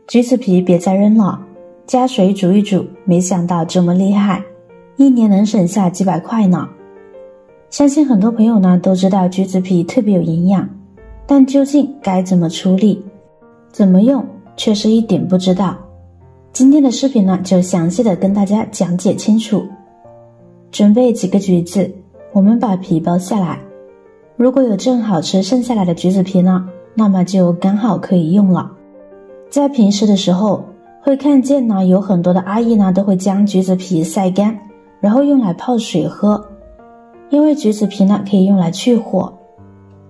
橘子皮别再扔了，加水煮一煮，没想到这么厉害，一年能省下几百块呢。相信很多朋友呢都知道橘子皮特别有营养，但究竟该怎么处理，怎么用，却是一点不知道。今天的视频呢就详细的跟大家讲解清楚。准备几个橘子，我们把皮剥下来，如果有正好吃剩下来的橘子皮呢，那么就刚好可以用了。在平时的时候会看见呢有很多的阿姨呢都会将橘子皮晒干，然后用来泡水喝，因为橘子皮呢可以用来去火。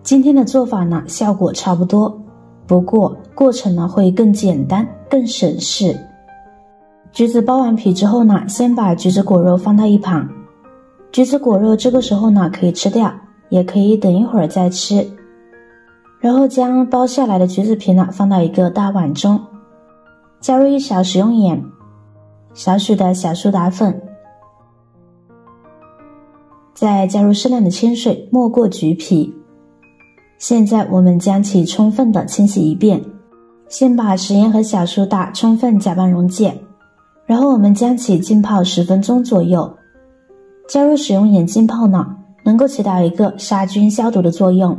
今天的做法呢效果差不多，不过过程呢会更简单更省事。橘子剥完皮之后呢，先把橘子果肉放到一旁，橘子果肉这个时候呢可以吃掉，也可以等一会儿再吃。然后将剥下来的橘子皮呢放到一个大碗中，加入1勺食用盐，少许的小苏打粉，再加入适量的清水没过橘皮。现在我们将其充分的清洗一遍，先把食盐和小苏打充分搅拌溶解，然后我们将其浸泡10分钟左右。加入食用盐浸泡呢，能够起到一个杀菌消毒的作用，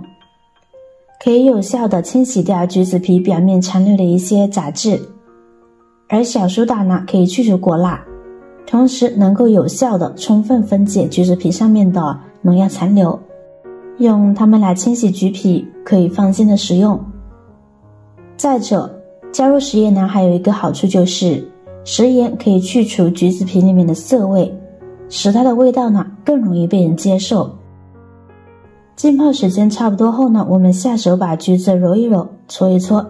可以有效的清洗掉橘子皮表面残留的一些杂质。而小苏打呢，可以去除果蜡，同时能够有效的充分分解橘子皮上面的农药残留，用它们来清洗橘皮，可以放心的食用。再者，加入食盐呢还有一个好处，就是食盐可以去除橘子皮里面的涩味，使它的味道呢更容易被人接受。浸泡时间差不多后呢，我们下手把橘子揉一揉，搓一搓，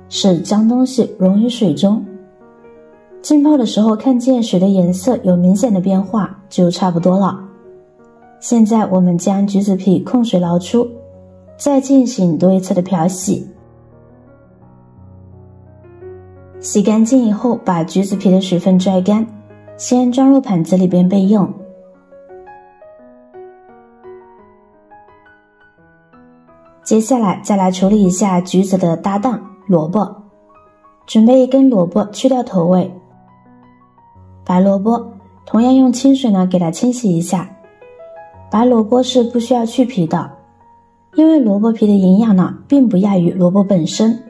使脏东西溶于水中。浸泡的时候看见水的颜色有明显的变化就差不多了。现在我们将橘子皮控水捞出，再进行多一次的漂洗。洗干净以后，把橘子皮的水分拽干，先装入盘子里边备用。接下来再来处理一下橘子的搭档萝卜。准备一根萝卜，去掉头尾。白萝卜同样用清水呢给它清洗一下。白萝卜是不需要去皮的，因为萝卜皮的营养呢并不亚于萝卜本身，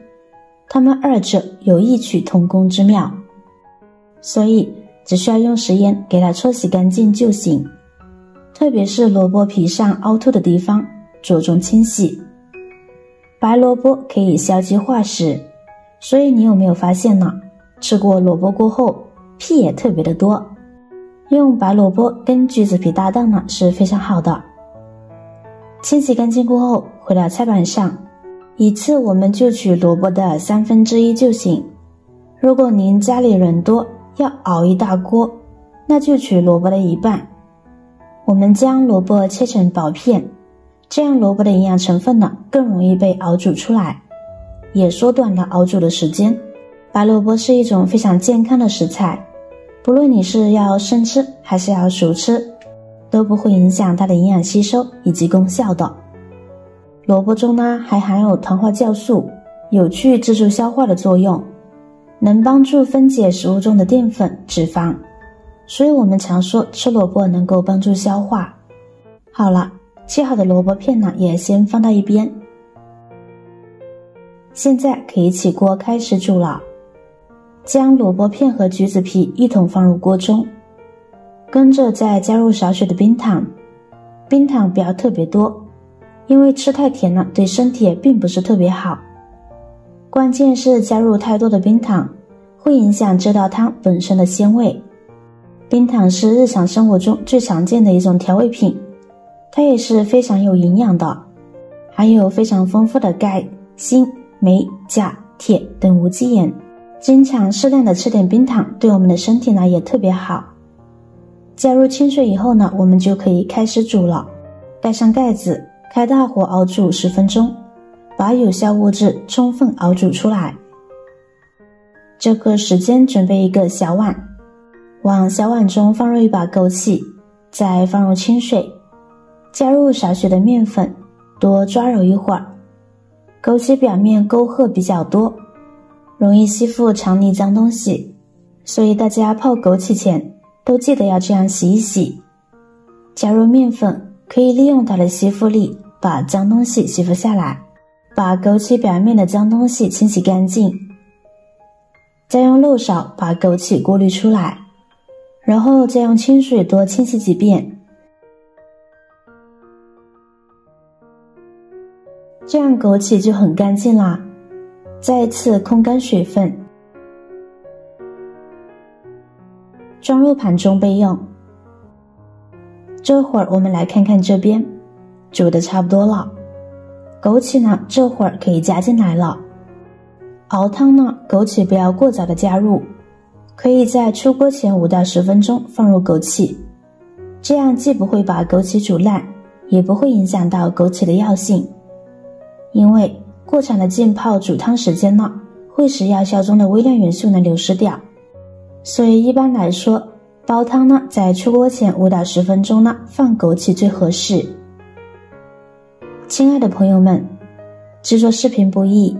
它们二者有异曲同工之妙，所以只需要用食盐给它搓洗干净就行。特别是萝卜皮上凹凸的地方着重清洗。白萝卜可以消积化食，所以你有没有发现呢？吃过萝卜过后屁也特别的多，用白萝卜跟橘子皮搭档呢是非常好的。清洗干净过后，回到菜板上，一次我们就取萝卜的1/3就行。如果您家里人多要熬一大锅，那就取萝卜的一半。我们将萝卜切成薄片，这样萝卜的营养成分呢更容易被熬煮出来，也缩短了熬煮的时间。白萝卜是一种非常健康的食材，不论你是要生吃还是要熟吃，都不会影响它的营养吸收以及功效的。萝卜中呢还含有糖化酵素，有去自助消化的作用，能帮助分解食物中的淀粉、脂肪，所以我们常说吃萝卜能够帮助消化。好了，切好的萝卜片呢也先放到一边。现在可以起锅开始煮了。将萝卜片和橘子皮一同放入锅中，跟着再加入少许的冰糖，冰糖不要特别多，因为吃太甜了对身体也并不是特别好。关键是加入太多的冰糖会影响这道汤本身的鲜味。冰糖是日常生活中最常见的一种调味品，它也是非常有营养的，含有非常丰富的钙、锌、镁、钾、铁等无机盐。经常适量的吃点冰糖对我们的身体呢也特别好。加入清水以后呢，我们就可以开始煮了。盖上盖子，开大火熬煮10分钟，把有效物质充分熬煮出来。这个时间准备一个小碗，往小碗中放入一把枸杞，再放入清水，加入少许的面粉，多抓揉一会儿。枸杞表面沟壑比较多，容易吸附肠里脏东西，所以大家泡枸杞前都记得要这样洗一洗。加入面粉，可以利用它的吸附力把脏东西吸附下来，把枸杞表面的脏东西清洗干净。再用漏勺把枸杞过滤出来，然后再用清水多清洗几遍，这样枸杞就很干净啦。再一次控干水分，装入盘中备用。这会儿我们来看看这边，煮的差不多了，枸杞呢这会儿可以加进来了。熬汤呢，枸杞不要过早的加入，可以在出锅前5到10分钟放入枸杞，这样既不会把枸杞煮烂，也不会影响到枸杞的药性。因为过长的浸泡煮汤时间呢，会使药效中的微量元素呢流失掉，所以一般来说，煲汤呢在出锅前5到10分钟呢放枸杞最合适。亲爱的朋友们，制作视频不易，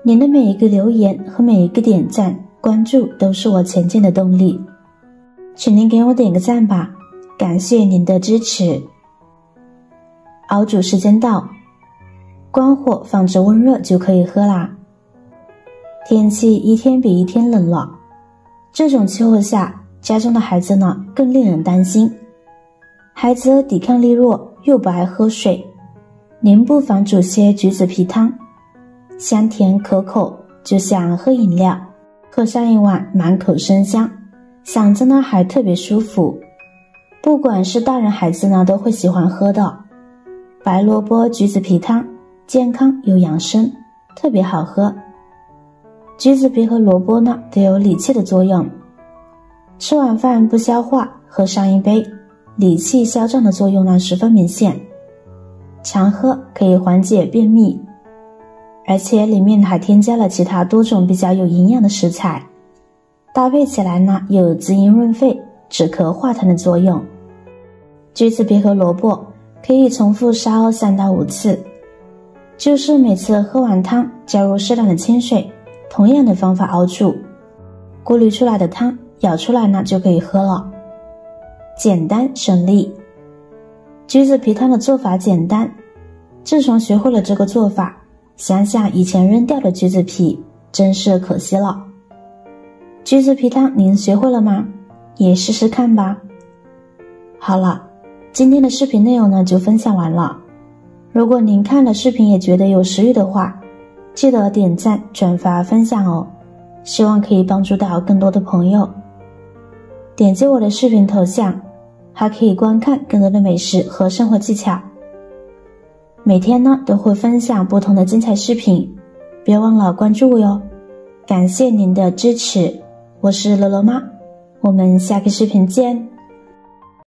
您的每一个留言和每一个点赞、关注都是我前进的动力，请您给我点个赞吧，感谢您的支持。熬煮时间到，关火放置温热就可以喝啦。天气一天比一天冷了，这种气候下，家中的孩子呢更令人担心。孩子抵抗力弱，又不爱喝水，您不妨煮些橘子皮汤，香甜可口，就像喝饮料，喝上一碗满口生香，嗓子呢还特别舒服。不管是大人孩子呢都会喜欢喝的。白萝卜橘子皮汤，健康又养生，特别好喝。橘子皮和萝卜呢都有理气的作用，吃晚饭不消化，喝上一杯，理气消胀的作用呢十分明显。常喝可以缓解便秘，而且里面还添加了其他多种比较有营养的食材，搭配起来呢有滋阴润肺、止咳化痰的作用。橘子皮和萝卜可以重复烧3到5次，就是每次喝完汤加入适量的清水，同样的方法熬煮，过滤出来的汤舀出来呢就可以喝了，简单省力。橘子皮汤的做法简单，自从学会了这个做法，想想以前扔掉的橘子皮，真是可惜了。橘子皮汤您学会了吗？也试试看吧。好了，今天的视频内容呢就分享完了。如果您看了视频也觉得有食欲的话，记得点赞、转发、分享哦，希望可以帮助到更多的朋友。点击我的视频头像，还可以观看更多的美食和生活技巧。每天呢都会分享不同的精彩视频，别忘了关注我哟。感谢您的支持，我是乐乐妈，我们下个视频见。